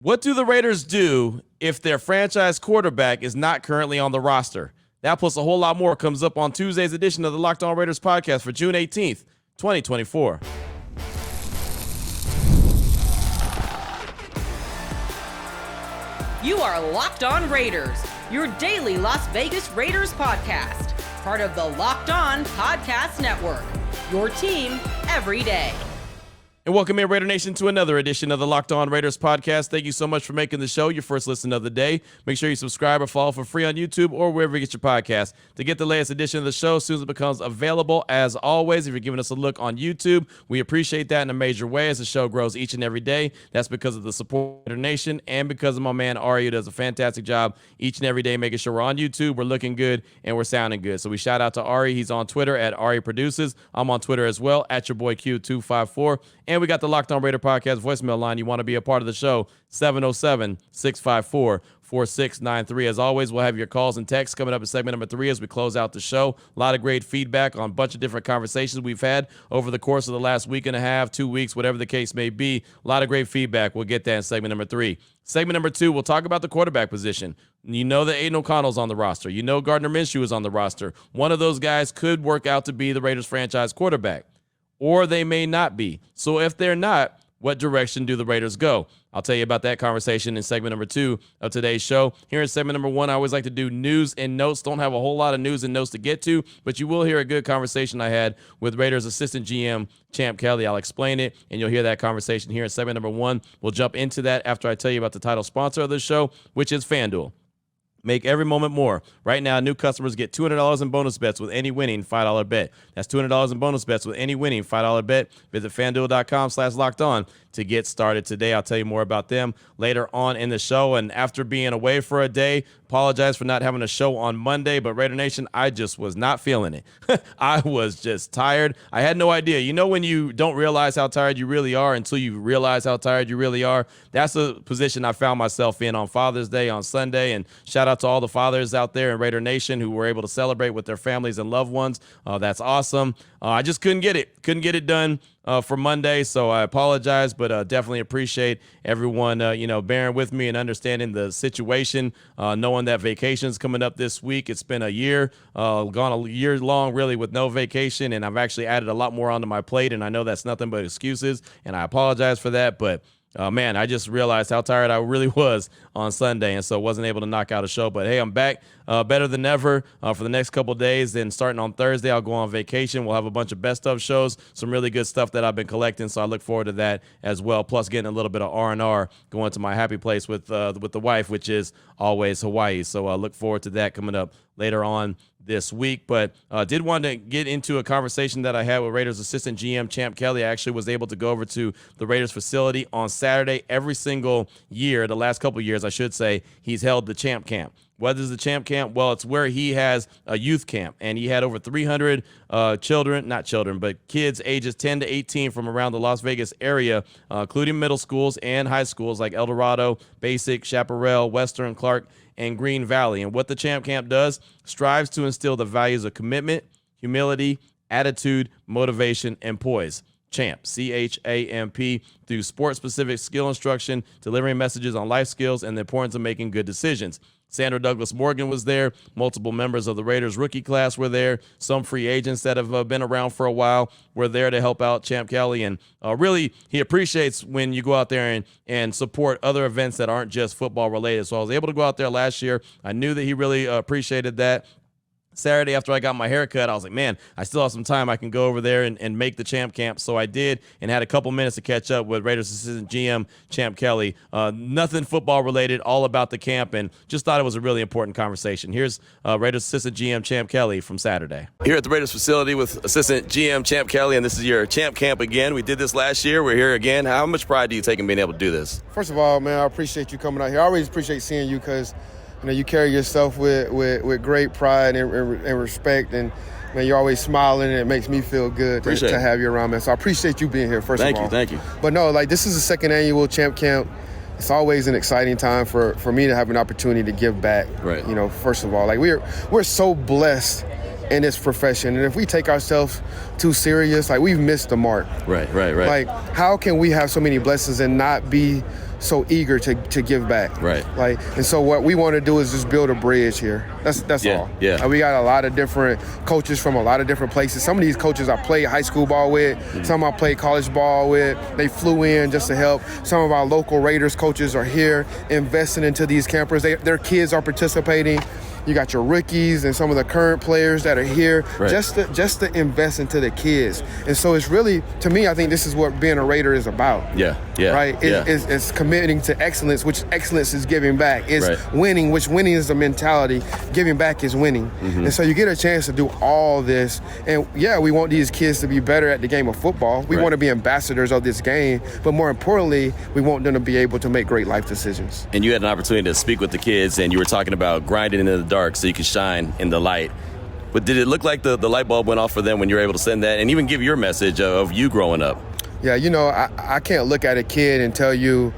What do the Raiders do if their franchise quarterback is not currently on the roster? That plus a whole lot more comes up on Tuesday's edition of the Locked On Raiders podcast for June 18th, 2024. You are Locked On Raiders, your daily Las Vegas Raiders podcast. Part of the Locked On Podcast Network, your team every day. And welcome in, Raider Nation, to another edition of the Locked On Raiders podcast. Thank you so much for making the show your first listen of the day. Make sure you subscribe or follow for free on YouTube or wherever you get your podcast to get the latest edition of the show as soon as it becomes available. As always, if you're giving us a look on YouTube, we appreciate that in a major way as the show grows each and every day. That's because of the support of Raider Nation and because of my man Ari, who does a fantastic job each and every day making sure we're on YouTube, we're looking good, and we're sounding good. So we shout out to Ari. He's on Twitter at Ari Produces. I'm on Twitter as well at your boy Q254. And we got the Locked On Raider podcast voicemail line. You want to be a part of the show, 707-654-4693. As always, we'll have your calls and texts coming up in segment number 3 as we close out the show. A lot of great feedback on a bunch of different conversations we've had over the course of the last week and a half, 2 weeks, whatever the case may be. A lot of great feedback. We'll get that in segment number 3. Segment number 2, we'll talk about the quarterback position. You know that Aiden O'Connell's on the roster. You know Gardner Minshew is on the roster. One of those guys could work out to be the Raiders franchise quarterback, or they may not be. So if they're not, what direction do the Raiders go? I'll tell you about that conversation in segment number 2 of today's show. Here in segment number 1, I always like to do news and notes. Don't have a whole lot of news and notes to get to, but you will hear a good conversation I had with Raiders assistant GM Champ Kelly. I'll explain it, and you'll hear that conversation here in segment number 1. We'll jump into that after I tell you about the title sponsor of the show, which is FanDuel. Make every moment more. Right now, new customers get $200 in bonus bets with any winning $5 bet. That's $200 in bonus bets with any winning $5 bet. Visit FanDuel.com/lockedon to get started today. I'll tell you more about them later on in the show. And after being away for a day, apologize for not having a show on Monday, but Raider Nation, I just was not feeling it. I was just tired. I had no idea. You know when you don't realize how tired you really are until you realize how tired you really are? That's the position I found myself in on Father's Day on Sunday. And shout out to all the fathers out there in Raider Nation who were able to celebrate with their families and loved ones. That's awesome. I just couldn't get it. Couldn't get it done for Monday, so I apologize, but definitely appreciate everyone, bearing with me and understanding the situation, knowing that vacation's coming up this week. It's been a year, gone a year long, really, with no vacation, and I've actually added a lot more onto my plate, and I know that's nothing but excuses, and I apologize for that, but man, I just realized how tired I really was on Sunday, and so wasn't able to knock out a show. But, hey, I'm back better than ever for the next couple of days. Then starting on Thursday, I'll go on vacation. We'll have a bunch of best-of shows, some really good stuff that I've been collecting, so I look forward to that as well, plus getting a little bit of R&R going to my happy place with the wife, which is always Hawaii. So I look forward to that coming up later on this week. But did want to get into a conversation that I had with Raiders assistant GM Champ Kelly. I actually was able to go over to the Raiders facility on Saturday. Every single year, the last couple of years, I should say, he's held the Champ Camp. What is the Champ Camp? Well, it's where he has a youth camp, and he had over 300 kids ages 10 to 18 from around the Las Vegas area, including middle schools and high schools like El Dorado, Basic, Chaparral, Western, Clark, and Green Valley. And what the Champ Camp does, strives to instill the values of commitment, humility, attitude, motivation, and poise. Champ, C-H-A-M-P, through sport-specific skill instruction, delivering messages on life skills, and the importance of making good decisions. Sandra Douglas Morgan was there. Multiple members of the Raiders rookie class were there. Some free agents that have been around for a while were there to help out Champ Kelly. And really, he appreciates when you go out there and support other events that aren't just football related. So I was able to go out there last year. I knew that he really appreciated that. Saturday, after I got my haircut, I was like, man, I still have some time. I can go over there and make the Champ Camp. So I did, and had a couple minutes to catch up with Raiders assistant GM Champ Kelly. Nothing football related, all about the camp, and just thought it was a really important conversation. Here's Raiders assistant GM Champ Kelly from Saturday. Here at the Raiders facility with assistant GM Champ Kelly, and this is your Champ Camp again. We did this last year. We're here again. How much pride do you take in being able to do this? First of all, man, I appreciate you coming out here. I always appreciate seeing you because you carry yourself with great pride and respect, and man, you're always smiling, and it makes me feel good to have you around, man. So I appreciate you being here, first of all. Thank you. But no, this is the second annual Champ Camp. It's always an exciting time for me to have an opportunity to give back. Right. First of all, we're so blessed in this profession. And if we take ourselves too serious, like, we've missed the mark. Right. Like, how can we have so many blessings and not be so eager to give back? Right. Like, and so what we want to do is just build a bridge here. That's all. Yeah. We got a lot of different coaches from a lot of different places. Some of these coaches I played high school ball with. Some I played college ball with. They flew in just to help. Some of our local Raiders coaches are here investing into these campers. Their kids are participating. You got your rookies and some of the current players that are here just to invest into the kids. And so it's really, to me, I think this is what being a Raider is about. Right? It's committing to excellence, which excellence is giving back. It's winning, which winning is the mentality. Giving back is winning. And so you get a chance to do all this. And we want these kids to be better at the game of football. We want to be ambassadors of this game. But more importantly, we want them to be able to make great life decisions. And you had an opportunity to speak with the kids, and you were talking about grinding into the dark so you can shine in the light. But did it look like the light bulb went off for them when you were able to send that and even give your message of you growing up? Yeah, I can't look at a kid and tell you,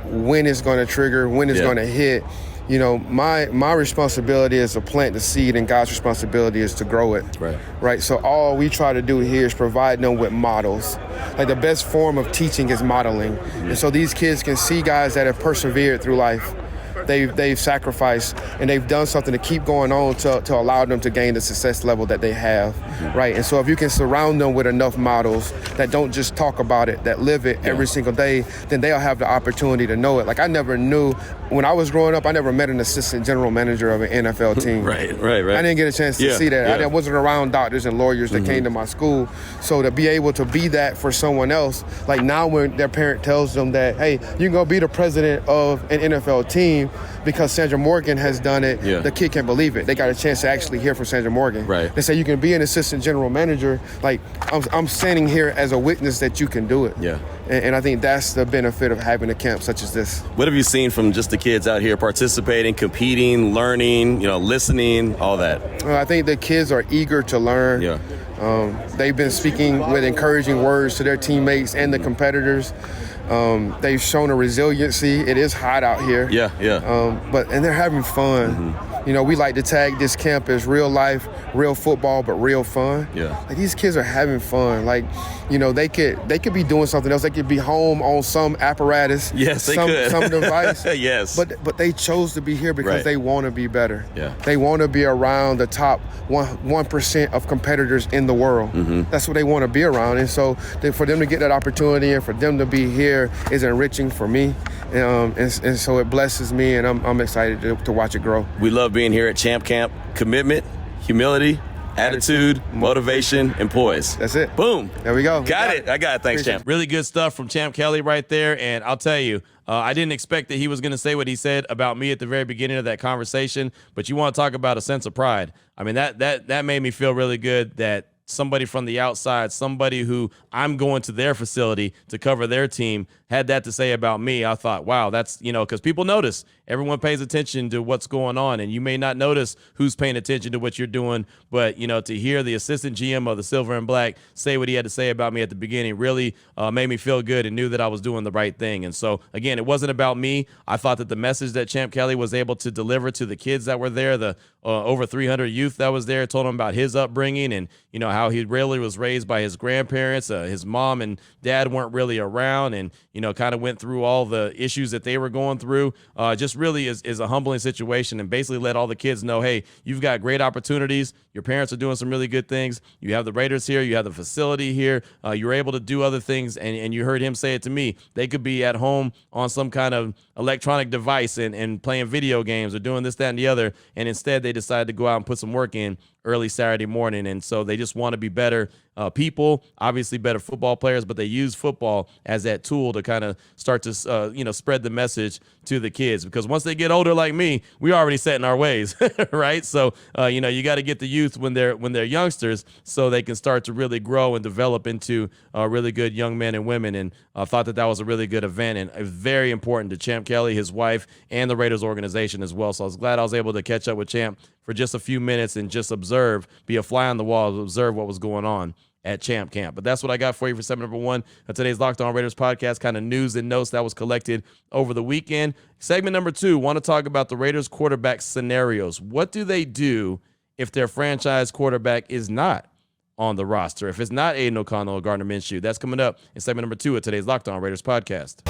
when it's going to trigger, when it's going to hit. My responsibility is to plant the seed, and God's responsibility is to grow it. Right. So all we try to do here is provide them with models. Like, the best form of teaching is modeling. And so these kids can see guys that have persevered through life. They've sacrificed, and they've done something to keep going on to allow them to gain the success level that they have, right? And so if you can surround them with enough models that don't just talk about it, that live it every single day, then they'll have the opportunity to know it. Like, I never knew, when I was growing up, I never met an assistant general manager of an NFL team. Right. I didn't get a chance to see that. I wasn't around doctors and lawyers that came to my school. So to be able to be that for someone else, like, now when their parent tells them that, hey, you can go be the president of an NFL team, because Sandra Morgan has done it, the kid can't believe it. They got a chance to actually hear from Sandra Morgan. They say you can be an assistant general manager. Like, I'm standing here as a witness that you can do it. And I think that's the benefit of having a camp such as this. What have you seen from just the kids out here participating, competing, learning, listening, all that? I think the kids are eager to learn. They've been speaking with encouraging words to their teammates and the competitors. They've shown a resiliency. It is hot out here. And they're having fun. We like to tag this camp as real life, real football, but real fun. Like, these kids are having fun. Like, they could be doing something else. They could be home on some apparatus. Some device. But they chose to be here because they want to be better. They want to be around the top 1% of competitors in the world. That's what they want to be around. And so for them to get that opportunity and for them to be here is enriching for me. And so it blesses me, and I'm excited to watch it grow. We love being here at Champ Camp. Commitment, humility, attitude, motivation, and poise. That's it. Boom. There we go. Got it. I got it. Thanks, Champ. Really good stuff from Champ Kelly right there. And I'll tell you, I didn't expect that he was going to say what he said about me at the very beginning of that conversation. But you want to talk about a sense of pride. I mean, that made me feel really good that somebody from the outside, somebody who I'm going to their facility to cover their team, had that to say about me. I thought, wow, that's, because people notice. Everyone pays attention to what's going on, and you may not notice who's paying attention to what you're doing, but, to hear the assistant GM of the Silver and Black say what he had to say about me at the beginning really made me feel good and knew that I was doing the right thing. And so, again, it wasn't about me. I thought that the message that Champ Kelly was able to deliver to the kids that were there, the over 300 youth that was there, told them about his upbringing and, how he really was raised by his grandparents. His mom and dad weren't really around, and, kind of went through all the issues that they were going through. Just really is a humbling situation, and basically let all the kids know, hey, you've got great opportunities. Your parents are doing some really good things. You have the Raiders here. You have the facility here. You're able to do other things, and you heard him say it to me. They could be at home on some kind of electronic device and playing video games or doing this, that, and the other, and instead they decided to go out and put some work in early Saturday morning. And so they just want to be better people, obviously better football players, but they use football as that tool to kind of start to, spread the message to the kids, because once they get older like me, we already set in our ways, right? So, you got to get the youth when they're youngsters so they can start to really grow and develop into really good young men and women. And I thought that was a really good event, and very important to Champ Kelly, his wife, and the Raiders organization as well. So I was glad I was able to catch up with Champ for just a few minutes and just be a fly on the wall, observe what was going on at Champ Camp. But that's what I got for you for segment number 1 of today's Locked On Raiders podcast, kind of news and notes that was collected over the weekend. Segment number 2, want to talk about the Raiders quarterback scenarios. What do they do if their franchise quarterback is not on the roster, if it's not Aiden O'Connell or Gardner Minshew? That's coming up in segment number 2 of today's Locked On Raiders podcast.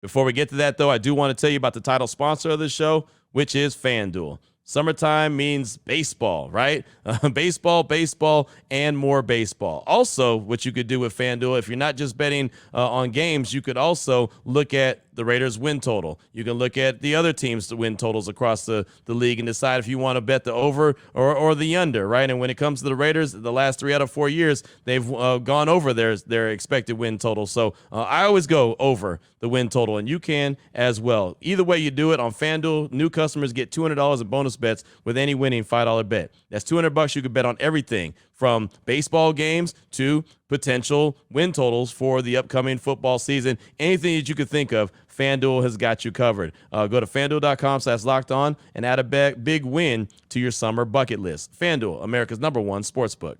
Before we get to that, though, I do want to tell you about the title sponsor of the show, which is FanDuel. Summertime means baseball, right? Baseball, and more baseball. Also, what you could do with FanDuel, if you're not just betting on games, you could also look at the Raiders' win total. You can look at the other teams' win totals across the league and decide if you want to bet the over or the under, right? And when it comes to the Raiders, the last 3 out of 4 years, they've gone over their expected win total. So I always go over the win total, and you can as well. Either way you do it on FanDuel, new customers get $200 in bonus bets with any winning $5 bet. That's $200 you could bet on everything from baseball games to potential win totals for the upcoming football season. Anything that you could think of, FanDuel has got you covered. Go to FanDuel.com/lockedon and add a big win to your summer bucket list. FanDuel, America's #1 sportsbook.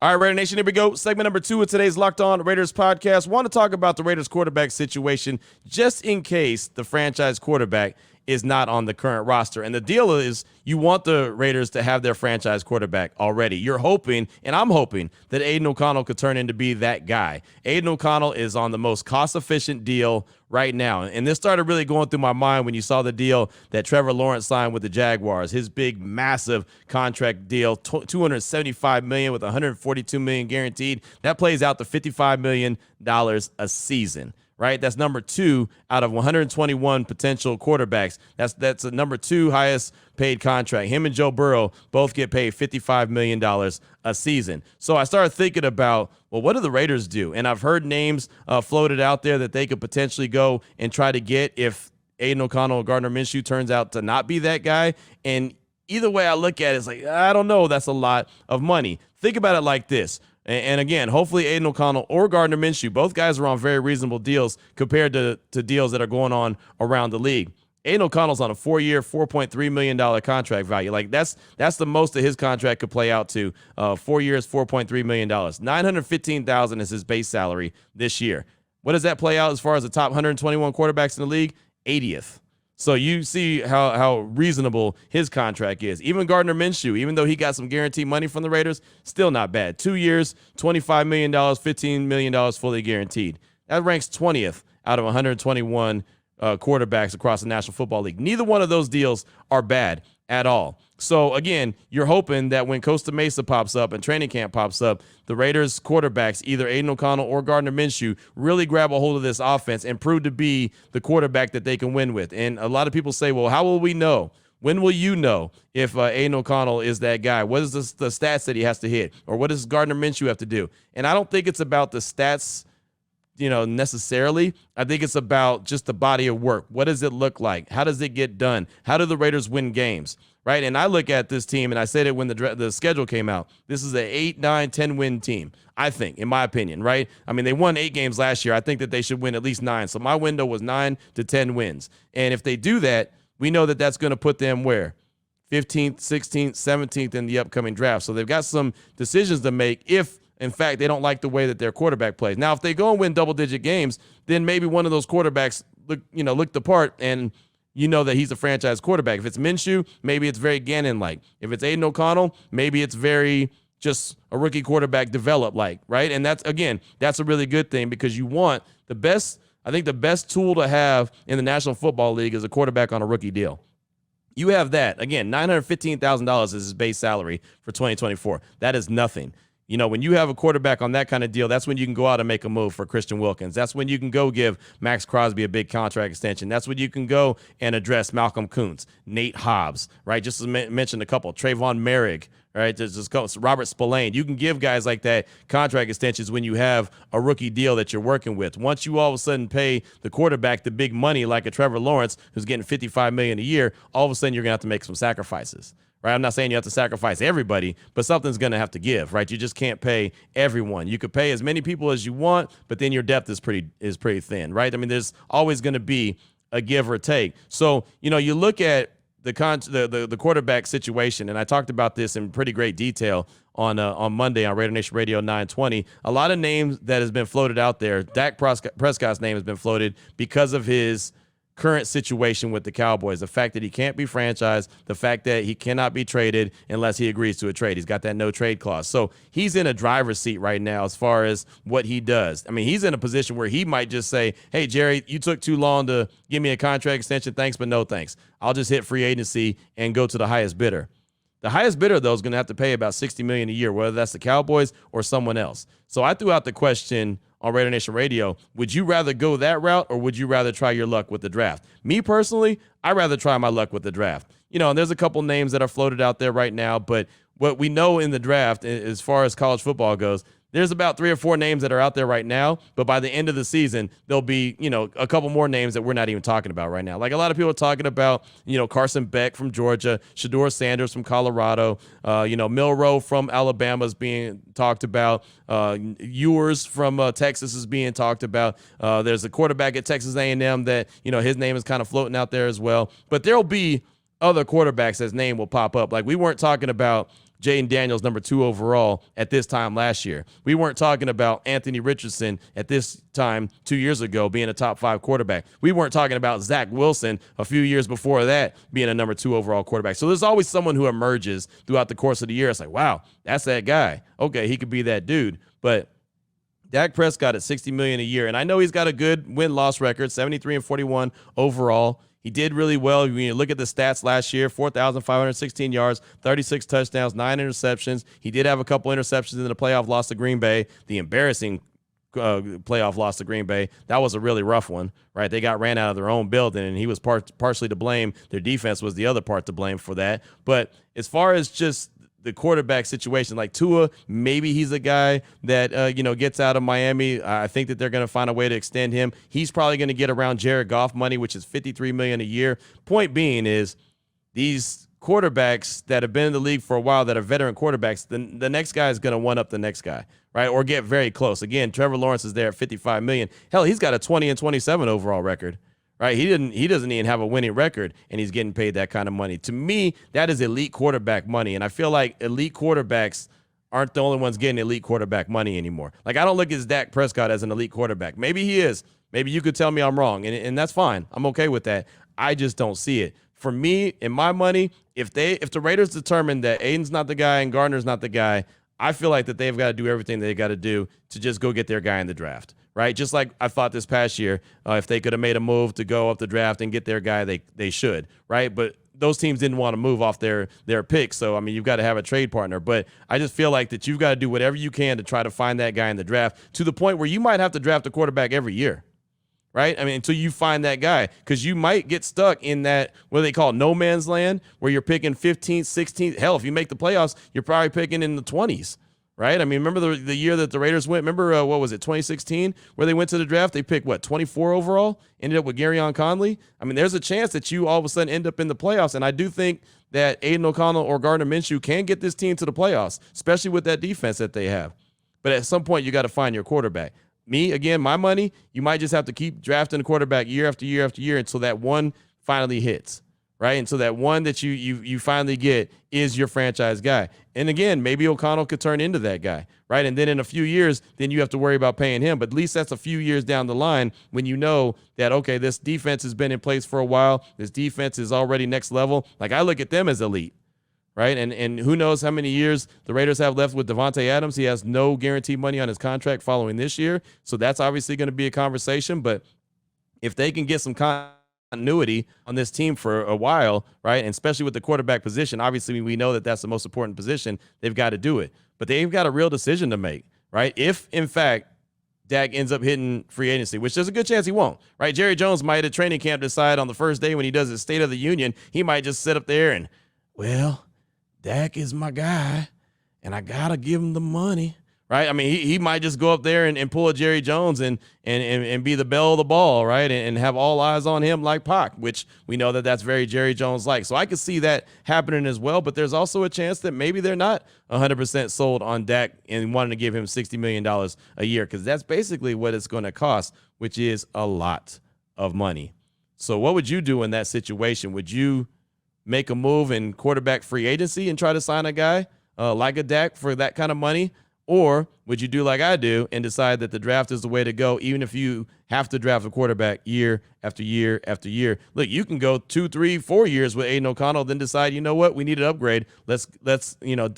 All right, Raider Nation, here we go. Segment number 2 of today's Locked On Raiders podcast. Want to talk about the Raiders quarterback situation just in case the franchise quarterback is not on the current roster. And the deal is you want the Raiders to have their franchise quarterback already. You're hoping, and I'm hoping, that Aiden O'Connell could turn into be that guy. Aiden O'Connell is on the most cost-efficient deal right now. And this started really going through my mind when you saw the deal that Trevor Lawrence signed with the Jaguars, his big, massive contract deal, $275 million with $142 million guaranteed. That plays out to $55 million a season. Right, that's number 2 out of 121 potential quarterbacks. That's the number 2 highest paid contract. Him and Joe Burrow both get paid $55 million a season. So I started thinking about, well, what do the Raiders do? And I've heard names floated out there that they could potentially go and try to get if Aiden O'Connell or Gardner Minshew turns out to not be that guy. And either way I look at it, it's like, I don't know, that's a lot of money. Think about it like this. And again, hopefully Aiden O'Connell or Gardner Minshew, both guys are on very reasonable deals compared to deals that are going on around the league. Aiden O'Connell's on a 4-year, $4.3 million contract value. Like that's the most that his contract could play out to. 4 years, $4.3 million. $915,000 is his base salary this year. What does that play out as far as the top 121 quarterbacks in the league? 80th. So you see how reasonable his contract is. Even Gardner Minshew, even though he got some guaranteed money from the Raiders, still not bad. 2 years, $25 million, $15 million fully guaranteed. That ranks 20th out of 121 quarterbacks across the National Football League. Neither one of those deals are bad at all. So, again, you're hoping that when Costa Mesa pops up and training camp pops up, the Raiders quarterbacks, either Aiden O'Connell or Gardner Minshew, really grab a hold of this offense and prove to be the quarterback that they can win with. And a lot of people say, well, how will we know? When will you know if Aiden O'Connell is that guy? What is the stats that he has to hit? Or what does Gardner Minshew have to do? And I don't think it's about the stats, necessarily. I think it's about just the body of work. What does it look like? How does it get done? How do the Raiders win games? Right? And I look at this team, and I said it when the schedule came out. This is an 8, 9, 10-win team, I think, in my opinion, right? I mean, they won 8 games last year. I think that they should win at least 9. So my window was 9 to 10 wins. And if they do that, we know that that's going to put them where? 15th, 16th, 17th in the upcoming draft. So they've got some decisions to make if, in fact, they don't like the way that their quarterback plays. Now, if they go and win double-digit games, then maybe one of those quarterbacks look the part and you know that he's a franchise quarterback. If it's Minshew, maybe it's very Gannon-like. If it's Aiden O'Connell, maybe it's very just a rookie quarterback develop-like, right? And that's a really good thing because you want the best. I think the best tool to have in the National Football League is a quarterback on a rookie deal. You have that. Again, $915,000 is his base salary for 2024. That is nothing. When you have a quarterback on that kind of deal, that's when you can go out and make a move for Christian Wilkins. That's when you can go give Max Crosby a big contract extension. That's when you can go and address Malcolm Kuntz, Nate Hobbs, right? Just to mention a couple, Trayvon Merrick, right? Just Robert Spillane. You can give guys like that contract extensions when you have a rookie deal that you're working with. Once you all of a sudden pay the quarterback the big money like a Trevor Lawrence who's getting $55 million a year, all of a sudden you're going to have to make some sacrifices. Right? I'm not saying you have to sacrifice everybody, but something's going to have to give, right? You just can't pay everyone. You could pay as many people as you want, but then your depth is pretty thin, right? I mean, there's always going to be a give or take. So, you look at the quarterback situation, and I talked about this in pretty great detail on Monday on Raider Nation Radio 920. A lot of names that has been floated out there. Dak Prescott's name has been floated because of his current situation with the Cowboys, the fact that he can't be franchised, the fact that he cannot be traded unless he agrees to a trade. He's got that no trade clause. So he's in a driver's seat right now as far as what he does. I mean, he's in a position where he might just say, hey, Jerry, you took too long to give me a contract extension. Thanks, but no thanks. I'll just hit free agency and go to the highest bidder. The highest bidder, though, is going to have to pay about $60 million a year, whether that's the Cowboys or someone else. So I threw out the question on Raider Nation Radio, would you rather go that route or would you rather try your luck with the draft? Me personally, I'd rather try my luck with the draft. And there's a couple names that are floated out there right now, but what we know in the draft, as far as college football goes, there's about 3 or 4 names that are out there right now, but by the end of the season, there'll be, a couple more names that we're not even talking about right now. Like a lot of people are talking about, Carson Beck from Georgia, Shedeur Sanders from Colorado, Milroe from Alabama is being talked about, Ewers from Texas is being talked about. There's a quarterback at Texas A&M that, his name is kind of floating out there as well. But there'll be other quarterbacks that's name will pop up. Like we weren't talking about Jaden Daniels, number 2 overall at this time last year. We weren't talking about Anthony Richardson at this time 2 years ago being a top 5 quarterback. We weren't talking about Zach Wilson a few years before that being a number 2 overall quarterback. So there's always someone who emerges throughout the course of the year. It's like, wow, that's that guy. Okay, he could be that dude. But Dak Prescott at $60 million a year, and I know he's got a good win-loss record, 73-41 overall. He did really well. When you look at the stats last year, 4,516 yards, 36 touchdowns, 9 interceptions. He did have a couple interceptions in the playoff loss to Green Bay, the embarrassing playoff loss to Green Bay. That was a really rough one, right? They got ran out of their own building, and he was partially to blame. Their defense was the other part to blame for that. But as far as just the quarterback situation, like Tua, maybe he's a guy that, gets out of Miami. I think that they're going to find a way to extend him. He's probably going to get around Jared Goff money, which is $53 million a year. Point being is these quarterbacks that have been in the league for a while that are veteran quarterbacks, the next guy is going to one-up the next guy, right? Or get very close. Again, Trevor Lawrence is there at $55 million. Hell, he's got a 20-27 overall record. Right, he doesn't even have a winning record, and he's getting paid that kind of money. To me, that is elite quarterback money, and I feel like elite quarterbacks aren't the only ones getting elite quarterback money anymore. Like I don't look at Dak Prescott as an elite quarterback. Maybe he is. Maybe you could tell me I'm wrong, and that's fine. I'm okay with that. I just don't see it. For me, in my money, if the Raiders determine that Aiden's not the guy and Gardner's not the guy, I feel like that they've got to do everything they got to do to just go get their guy in the draft. Right, just like I thought this past year, if they could have made a move to go up the draft and get their guy, they should, right? But those teams didn't want to move off their pick, so I mean, you've got to have a trade partner. But I just feel like that you've got to do whatever you can to try to find that guy in the draft to the point where you might have to draft a quarterback every year, right? I mean, until you find that guy, because you might get stuck in that what they call no man's land, where you're picking 15th, 16th. Hell, if you make the playoffs, you're probably picking in the 20s. Right? I mean, remember the year that the Raiders went? Remember, what was it, 2016, where they went to the draft? They picked, 24 overall? Ended up with Garyon Conley? I mean, there's a chance that you all of a sudden end up in the playoffs, and I do think that Aiden O'Connell or Gardner Minshew can get this team to the playoffs, especially with that defense that they have. But at some point, you got to find your quarterback. Me, again, my money, you might just have to keep drafting a quarterback year after year after year until that one finally hits. Right? And so that one that you finally get is your franchise guy. And again, maybe O'Connell could turn into that guy, right? And then in a few years, then you have to worry about paying him. But at least that's a few years down the line when you know that, okay, this defense has been in place for a while. This defense is already next level. Like I look at them as elite, right? And who knows how many years the Raiders have left with Devontae Adams. He has no guaranteed money on his contract following this year. So that's obviously going to be a conversation. But if they can get some continuity on this team for a while, right? And especially with the quarterback position, obviously we know that that's the most important position. They've got to do it, but they've got a real decision to make, right? If in fact Dak ends up hitting free agency, which there's a good chance he won't, right? Jerry Jones might at training camp decide on the first day when he does his State of the Union, he might just sit up there and, well, Dak is my guy and I got to give him the money. Right, I mean, he might just go up there and pull a Jerry Jones and be the belle of the ball, right, and have all eyes on him like Pac, which we know that that's very Jerry Jones-like. So I could see that happening as well, but there's also a chance that maybe they're not 100% sold on Dak and wanting to give him $60 million a year because that's basically what it's going to cost, which is a lot of money. So what would you do in that situation? Would you make a move in quarterback free agency and try to sign a guy like a Dak for that kind of money? Or would you do like I do and decide that the draft is the way to go, even if you have to draft a quarterback year after year after year? Look, you can go 2, 3, 4 years with Aiden O'Connell, then decide, you know what, we need an upgrade. Let's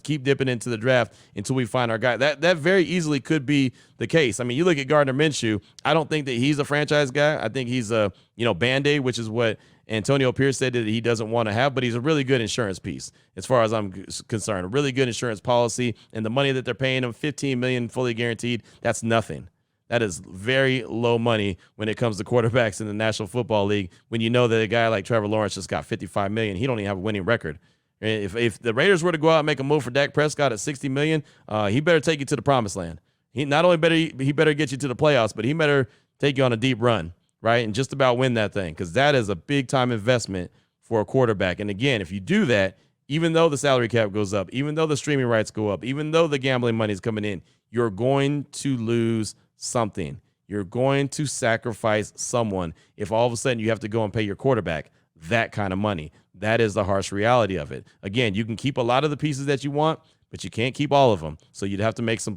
keep dipping into the draft until we find our guy. That very easily could be the case. I mean, you look at Gardner Minshew. I don't think that he's a franchise guy. I think he's a Band-Aid, which is what Antonio Pierce said that he doesn't want to have, but he's a really good insurance piece as far as I'm concerned. A really good insurance policy, and the money that they're paying him, $15 million fully guaranteed, that's nothing. That is very low money when it comes to quarterbacks in the National Football League, when you know that a guy like Trevor Lawrence just got $55 million. He don't even have a winning record. If the Raiders were to go out and make a move for Dak Prescott at $60 million, he better take you to the promised land. He better get you to the playoffs, but he better take you on a deep run, right, and just about win that thing, because that is a big-time investment for a quarterback. And, again, if you do that, even though the salary cap goes up, even though the streaming rights go up, even though the gambling money is coming in, you're going to lose something. You're going to sacrifice someone if all of a sudden you have to go and pay your quarterback that kind of money. That is the harsh reality of it. Again, you can keep a lot of the pieces that you want, but you can't keep all of them. So you'd have to make some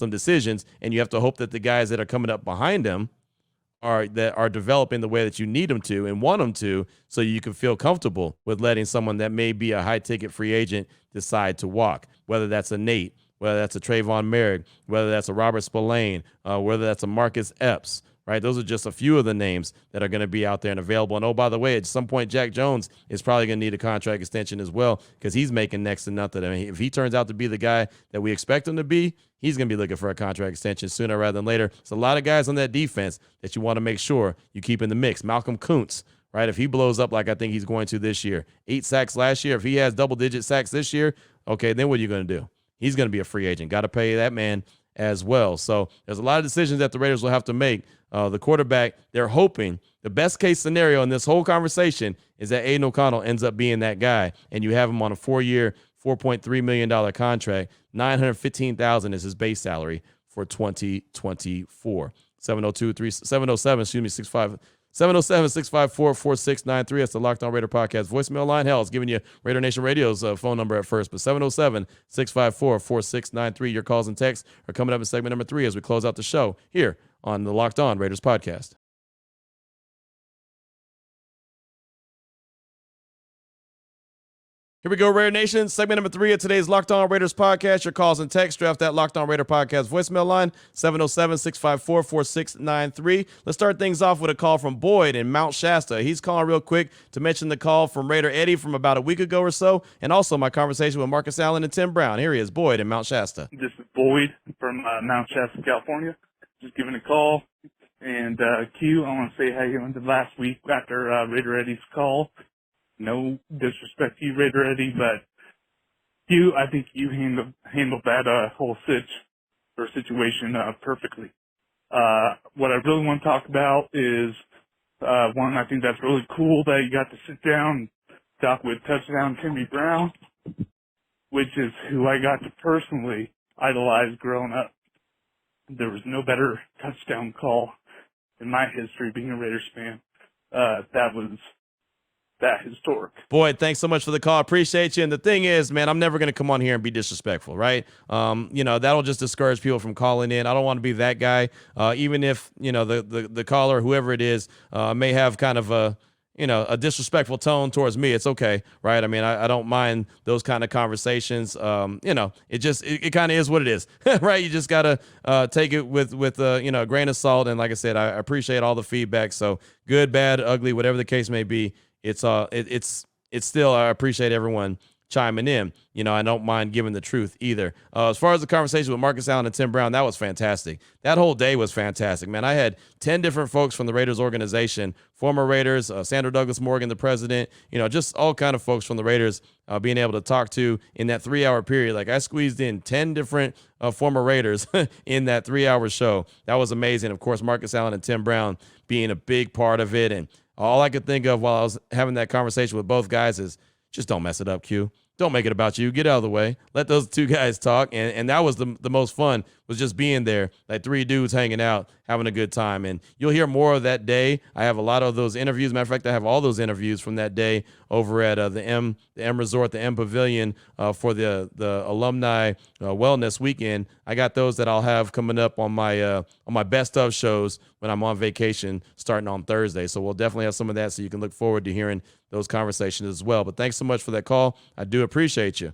decisions, and you have to hope that the guys that are coming up behind them are developing the way that you need them to and want them to, so you can feel comfortable with letting someone that may be a high-ticket free agent decide to walk, whether that's a Nate, whether that's a Trayvon Merrick, whether that's a Robert Spillane, whether that's a Marcus Epps, right? Those are just a few of the names that are going to be out there and available. And, oh, by the way, at some point, Jack Jones is probably going to need a contract extension as well, because he's making next to nothing. I mean, if he turns out to be the guy that we expect him to be, he's going to be looking for a contract extension sooner rather than later. There's a lot of guys on that defense that you want to make sure you keep in the mix. Malcolm Kuntz, right? If he blows up like I think he's going to this year, 8 sacks last year. If he has double-digit sacks this year, okay, then what are you going to do? He's going to be a free agent. Got to pay that man as well. So there's a lot of decisions that the Raiders will have to make. The quarterback, they're hoping the best case scenario in this whole conversation is that Aiden O'Connell ends up being that guy, and you have him on a 4-year, $4.3 million contract. $915,000 is his base salary for 2024. 707-654-4693. That's the Locked On Raider podcast voicemail line. Hell, it's giving you Raider Nation Radio's phone number at first, but 707-654-4693. Your calls and texts are coming up in segment number 3 as we close out the show here on the Locked On Raiders podcast. Here we go, Raider Nation. Segment number 3 of today's Locked On Raiders podcast. Your calls and texts, draft that Locked On Raider podcast voicemail line, 707-654-4693. Let's start things off with a call from Boyd in Mount Shasta. He's calling real quick to mention the call from Raider Eddie from about a week ago or so, and also my conversation with Marcus Allen and Tim Brown. Here he is, Boyd in Mount Shasta. This is Boyd from Mount Shasta, California. Just giving a call. And Q, I want to say how you ended last week after Raider Eddie's call. No disrespect to you, Raider Eddie, but Q, I think you handled that whole situation perfectly. What I really want to talk about is, one, I think that's really cool that you got to sit down and talk with touchdown Timmy Brown, which is who I got to personally idolize growing up. There was no better touchdown call in my history being a Raiders fan. That was that historic. Boyd, thanks so much for the call. Appreciate you. And the thing is, man, I'm never going to come on here and be disrespectful, right? That'll just discourage people from calling in. I don't want to be that guy. Even if, the caller, whoever it is, may have kind of a disrespectful tone towards me, it's okay, right? I mean, I don't mind those kind of conversations. It kind of is what it is, right? You just got to take it with a grain of salt. And like I said, I appreciate all the feedback. So good, bad, ugly, whatever the case may be, it's still, I appreciate everyone chiming in. I don't mind giving the truth either. As far as the conversation with Marcus Allen and Tim Brown, that was fantastic. That whole day was fantastic, man. I had 10 different folks from the Raiders organization, former Raiders, Sandra Douglas Morgan, the president, just all kind of folks from the Raiders being able to talk to in that 3-hour period. Like I squeezed in 10 different former Raiders in that 3-hour show. That was amazing. Of course, Marcus Allen and Tim Brown being a big part of it. And all I could think of while I was having that conversation with both guys is just don't mess it up, Q. Don't make it about you. Get out of the way. Let those two guys talk. And that was the most fun, was just being there, like 3 dudes hanging out, having a good time. And you'll hear more of that day. I have a lot of those interviews. Matter of fact, I have all those interviews from that day over at the M Resort, the M Pavilion for the alumni wellness weekend. I got those that I'll have coming up on my best of shows when I'm on vacation starting on Thursday. So we'll definitely have some of that, so you can look forward to hearing those conversations as well. But thanks so much for that call. I do appreciate you.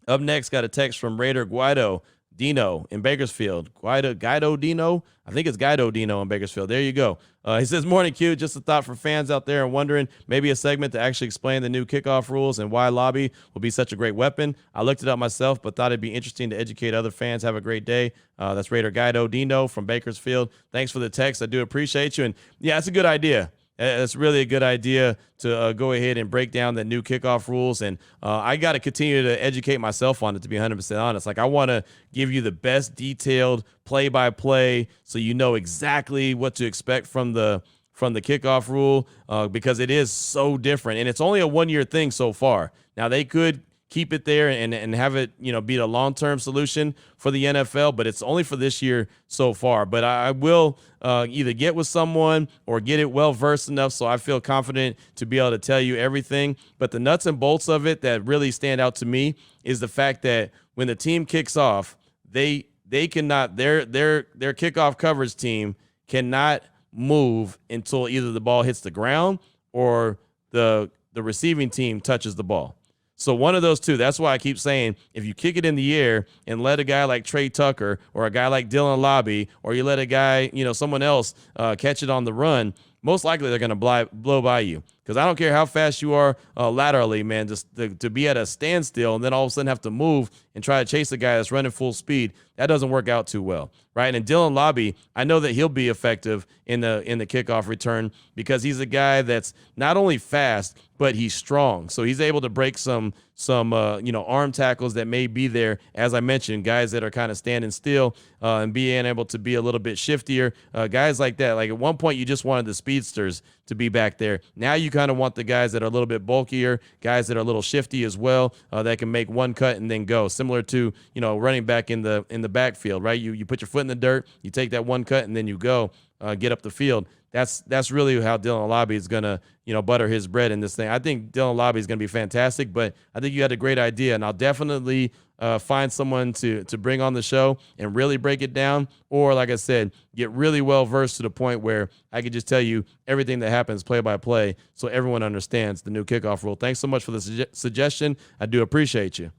Up next, got a text from Raider Guido Dino in Bakersfield. Guido Dino? I think it's Guido Dino in Bakersfield. There you go. He says, morning, Q. Just a thought for fans out there and wondering maybe a segment to actually explain the new kickoff rules and why lobby will be such a great weapon. I looked it up myself, but thought it'd be interesting to educate other fans. Have a great day. That's Raider Guido Dino from Bakersfield. Thanks for the text. I do appreciate you. And yeah, it's a good idea. It's really a good idea to go ahead and break down the new kickoff rules. And I got to continue to educate myself on it, to be 100% honest. Like, I want to give you the best detailed play-by-play so you know exactly what to expect from the kickoff rule because it is so different. And it's only a one-year thing so far. Now, they could keep it there and have it, be the long-term solution for the NFL, but it's only for this year so far. But I will either get with someone or get it well-versed enough so I feel confident to be able to tell you everything. But the nuts and bolts of it that really stand out to me is the fact that when the team kicks off, they cannot, their kickoff coverage team cannot move until either the ball hits the ground or the receiving team touches the ball. So one of those two. That's why I keep saying if you kick it in the air and let a guy like Trey Tucker or a guy like Dylan Lobby or you let a guy, someone else catch it on the run, most likely they're going to blow by you. Because I don't care how fast you are laterally, man, just to be at a standstill and then all of a sudden have to move and try to chase a guy that's running full speed, that doesn't work out too well, right? And Dylan Lobby, I know that he'll be effective in the kickoff return because he's a guy that's not only fast, but he's strong. So he's able to break some arm tackles that may be there. As I mentioned, guys that are kind of standing still and being able to be a little bit shiftier, guys like that. Like at one point, you just wanted the speedsters to be back there. Now you kind of want the guys that are a little bit bulkier, guys that are a little shifty as well, that can make one cut and then go. Similar to running back in the backfield, right? You put your foot in the dirt, you take that one cut, and then you go get up the field. That's really how Dylan Lobby is gonna butter his bread in this thing. I think Dylan Lobby is gonna be fantastic, but I think you had a great idea, and I'll definitely find someone to bring on the show and really break it down, or like I said, get really well versed to the point where I could just tell you everything that happens play by play, so everyone understands the new kickoff rule. Thanks so much for the suggestion. I do appreciate you.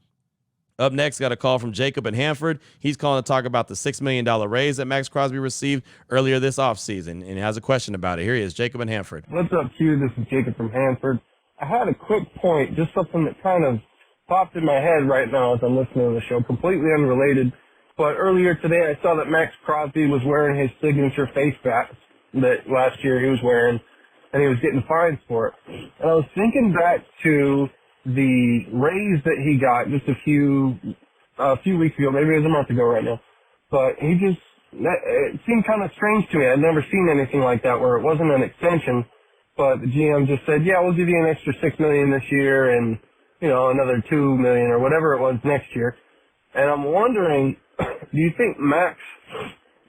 Up next, got a call from Jacob in Hanford. He's calling to talk about the $6 million raise that Max Crosby received earlier this offseason, and he has a question about it. Here he is, Jacob in Hanford. What's up, Q? This is Jacob from Hanford. I had a quick point, just something that kind of popped in my head right now as I'm listening to the show, completely unrelated. But earlier today, I saw that Max Crosby was wearing his signature face mask that last year he was wearing, and he was getting fines for it. And I was thinking back to the raise that he got just a few weeks ago, maybe it was a month ago right now. But it seemed kind of strange to me. I'd never seen anything like that where it wasn't an extension, but the GM just said, yeah, we'll give you an extra $6 million this year and, another $2 million or whatever it was next year. And I'm wondering, do you think Max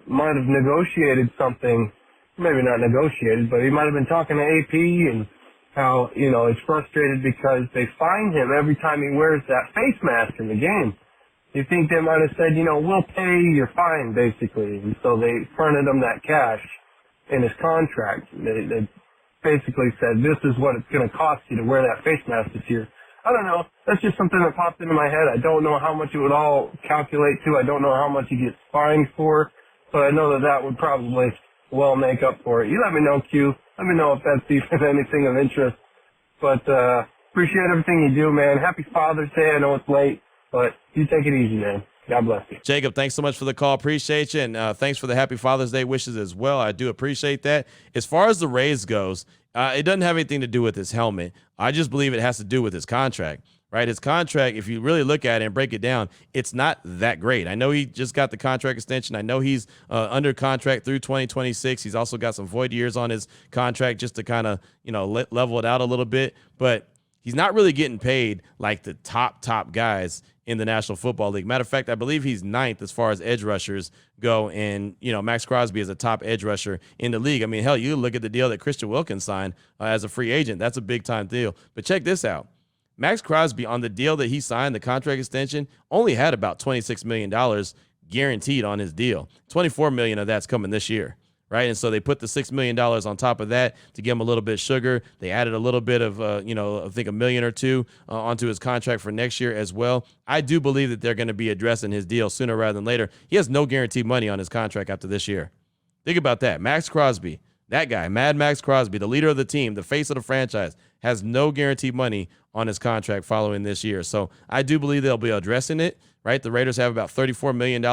might have negotiated something, maybe not negotiated, but he might have been talking to AP and how, he's frustrated because they fine him every time he wears that face mask in the game. You think they might have said, we'll pay your fine, basically. And so they fronted him that cash in his contract. They basically said, this is what it's going to cost you to wear that face mask this year. I don't know. That's just something that popped into my head. I don't know how much it would all calculate to. I don't know how much he gets fined for. But I know that would probably well make up for it. You let me know, Q. Let me know if that's even anything of interest. But appreciate everything you do, man. Happy Father's Day. I know it's late, but you take it easy, man. God bless you. Jacob, thanks so much for the call. Appreciate you. And thanks for the Happy Father's Day wishes as well. I do appreciate that. As far as the raise goes, it doesn't have anything to do with his helmet. I just believe it has to do with his contract. Right, his contract, if you really look at it and break it down, it's not that great. I know he just got the contract extension. I know he's under contract through 2026. He's also got some void years on his contract just to kind of, level it out a little bit. But he's not really getting paid like the top guys in the National Football League. Matter of fact, I believe he's 9th as far as edge rushers go, and Max Crosby is a top edge rusher in the league. I mean, hell, you look at the deal that Christian Wilkins signed as a free agent. That's a big-time deal. But check this out. Max Crosby, on the deal that he signed, the contract extension, only had about $26 million guaranteed on his deal. $24 million of that's coming this year. Right. And so they put the $6 million on top of that to give him a little bit of sugar. They added a little bit of, I think $1 million or $2 million onto his contract for next year as well. I do believe that they're going to be addressing his deal sooner rather than later. He has no guaranteed money on his contract after this year. Think about that. Max Crosby, that guy, Mad Max Crosby, the leader of the team, the face of the franchise, has no guaranteed money on his contract following this year. So I do believe they'll be addressing it. Right. The Raiders have about $34 million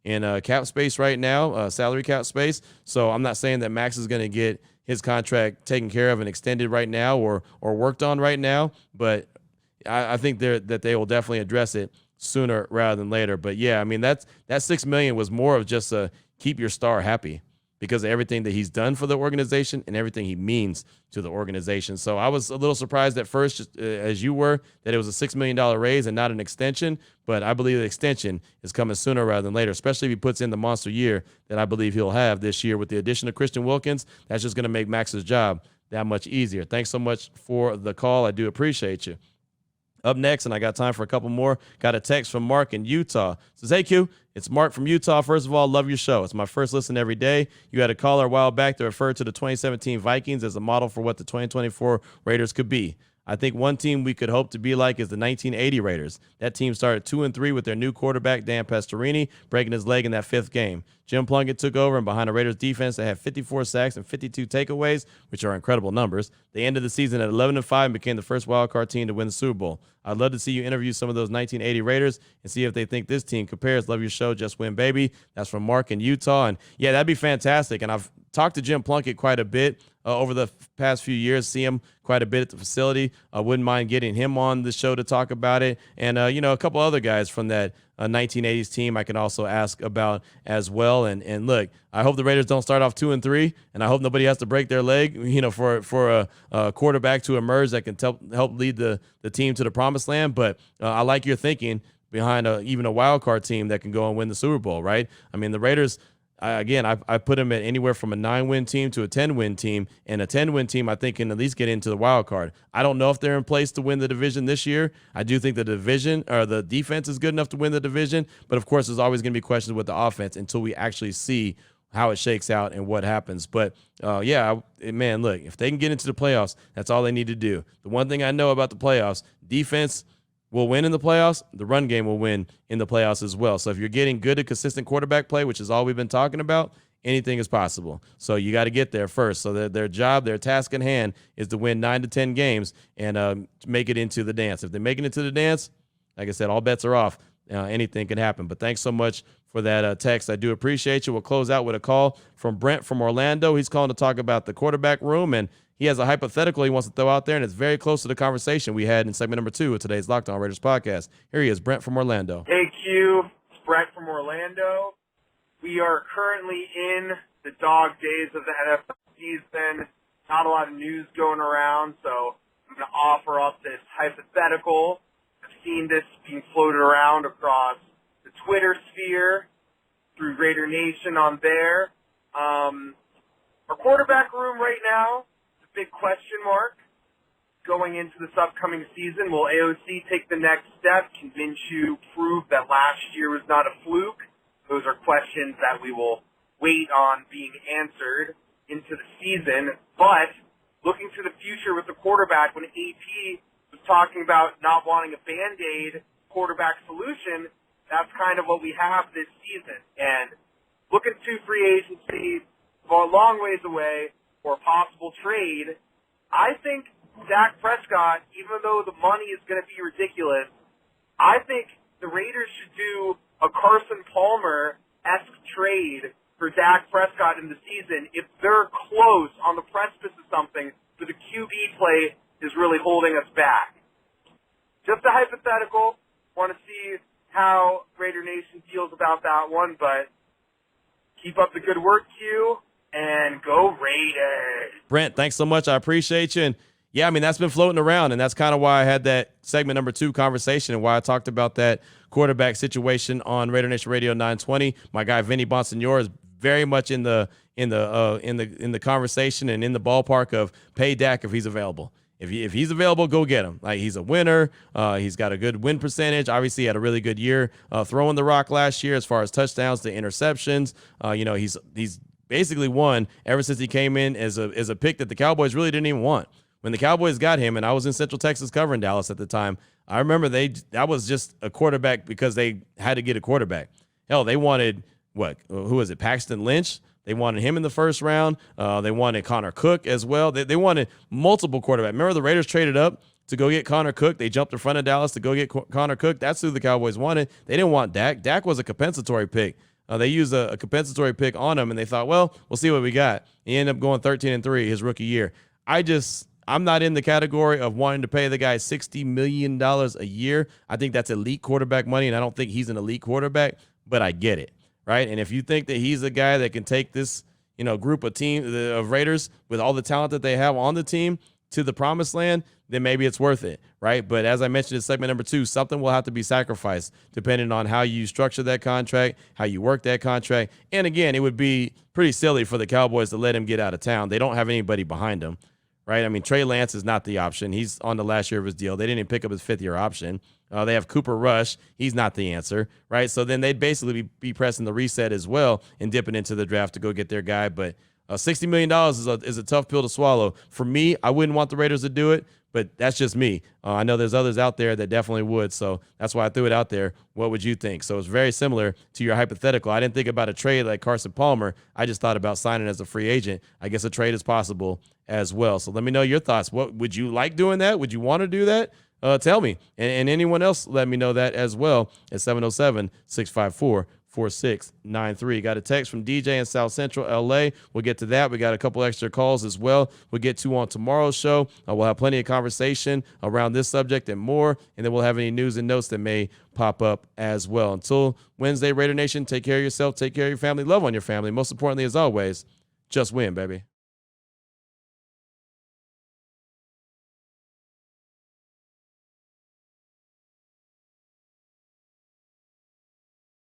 in cap space right now, salary cap space. So I'm not saying that Max is going to get his contract taken care of and extended right now or worked on right now, but I think that they will definitely address it sooner rather than later. But yeah, I mean, that $6 million was more of just a keep your star happy because of everything that he's done for the organization and everything he means to the organization. So I was a little surprised at first, just, as you were, that it was a $6 million raise and not an extension. But I believe the extension is coming sooner rather than later, especially if he puts in the monster year that I believe he'll have this year with the addition of Christian Wilkins. That's just going to make Max's job that much easier. Thanks so much for the call. I do appreciate you. Up next, and I got time for a couple more, got a text from Mark in Utah. It says, hey, Q, it's Mark from Utah. First of all, love your show. It's my first listen every day. You had a caller a while back that referred to the 2017 Vikings as a model for what the 2024 Raiders could be. I think one team we could hope to be like is the 1980 Raiders. That team started 2-3 with their new quarterback, Dan Pastorini, breaking his leg in that 5th game. Jim Plunkett took over, and behind the Raiders defense, they had 54 sacks and 52 takeaways, which are incredible numbers. They ended the season at 11-5 and became the first wildcard team to win the Super Bowl. I'd love to see you interview some of those 1980 Raiders and see if they think this team compares. Love your show. Just win, baby. That's from Mark in Utah. And, yeah, that'd be fantastic. And I've talked to Jim Plunkett quite a bit over the past few years, see him quite a bit at the facility. I wouldn't mind getting him on the show to talk about it. And, a couple other guys from that 1980s team I can also ask about as well. And look, I hope the Raiders don't start off 2-3, and I hope nobody has to break their leg, for a quarterback to emerge that can help lead the team to the promised land. But I like your thinking behind even a wild card team that can go and win the Super Bowl, right? I mean, the Raiders, I put them at anywhere from a 9-win team to a 10-win team, and a 10-win team I think can at least get into the wild card. I don't know if they're in place to win the division this year. I do think the division or the defense is good enough to win the division, but of course there's always going to be questions with the offense until we actually see how it shakes out and what happens. But man, look, if they can get into the playoffs, that's all they need to do. The one thing I know about the playoffs, defense will win in the playoffs. The run game will win in the playoffs as well. So if you're getting good and consistent quarterback play, which is all we've been talking about, anything is possible. So you got to get there first. So their job, their task in hand is to win 9 to 10 games and make it into the dance. If they make it into the dance, like I said, all bets are off. Anything can happen. But thanks so much for that text. I do appreciate you. We'll close out with a call from Brent from Orlando. He's calling to talk about the quarterback room, and he has a hypothetical he wants to throw out there, and it's very close to the conversation we had in segment number 2 of today's Locked On Raiders podcast. Here he is, Brent from Orlando. Hey, Q. It's Brent from Orlando. We are currently in the dog days of the NFL season. Not a lot of news going around, so I'm going to offer up this hypothetical. I've seen this being floated around across the Twitter sphere through Raider Nation on there. Our quarterback room right now, big question mark going into this upcoming season. Will AOC take the next step, convince you, prove that last year was not a fluke? Those are questions that we will wait on being answered into the season. But looking to the future with the quarterback, when AP was talking about not wanting a Band-Aid quarterback solution, that's kind of what we have this season. And looking to free agency, a long ways away, or a possible trade, I think Dak Prescott, even though the money is going to be ridiculous, I think the Raiders should do a Carson Palmer-esque trade for Dak Prescott in the season if they're close on the precipice of something, so the QB play is really holding us back. Just a hypothetical. Want to see how Raider Nation feels about that one, but keep up the good work, Q. And go Raiders. Brent, thanks so much. I appreciate you. And Yeah, I mean, that's been floating around, and that's kind of why I had that segment number 2 conversation and why I talked about that quarterback situation on Raider Nation Radio 920. My guy Vinny Bonsignor is very much in the conversation and in the ballpark of pay Dak if he's available. If he's available, go get him. Like, he's a winner. He's got a good win percentage. Obviously, he had a really good year throwing the rock last year as far as touchdowns to interceptions. He's basically won ever since he came in as a pick that the Cowboys really didn't even want. When the Cowboys got him, and I was in Central Texas covering Dallas at the time, I remember that was just a quarterback because they had to get a quarterback. Hell, they wanted who was it? Paxton Lynch. They wanted him in the first round. They wanted Connor Cook as well. They wanted multiple quarterbacks. Remember, the Raiders traded up to go get Connor Cook. They jumped in front of Dallas to go get Connor Cook. That's who the Cowboys wanted. They didn't want Dak. Dak was a compensatory pick. They used a compensatory pick on him, and they thought, well, we'll see what we got. He ended up going 13-3 his rookie year. I'm not in the category of wanting to pay the guy $60 million a year. I think that's elite quarterback money, and I don't think he's an elite quarterback, but I get it, right? And if you think that he's a guy that can take this, group of Raiders with all the talent that they have on the team to the promised land, then maybe it's worth it, right? But as I mentioned in segment number 2, something will have to be sacrificed depending on how you structure that contract, how you work that contract. And again, it would be pretty silly for the Cowboys to let him get out of town. They don't have anybody behind him. Right? I mean, Trey Lance is not the option. He's on the last year of his deal. They didn't even pick up his 5th-year option. They have Cooper Rush. He's not the answer, right? So then they'd basically be pressing the reset as well and dipping into the draft to go get their guy. But $60 million is a tough pill to swallow. For me, I wouldn't want the Raiders to do it, but that's just me. I know there's others out there that definitely would, so that's why I threw it out there. What would you think? So it's very similar to your hypothetical. I didn't think about a trade like Carson Palmer. I just thought about signing as a free agent. I guess a trade is possible as well. So let me know your thoughts. What would you like doing that? Would you want to do that? Tell me. And anyone else, let me know that as well at 707-654-4693. Got a text from DJ in South Central LA. We'll get to that. We got a couple extra calls as well. We'll get to on tomorrow's show. We'll have plenty of conversation around this subject and more. And then we'll have any news and notes that may pop up as well. Until Wednesday, Raider Nation, take care of yourself, take care of your family, love on your family. Most importantly, as always, just win, baby.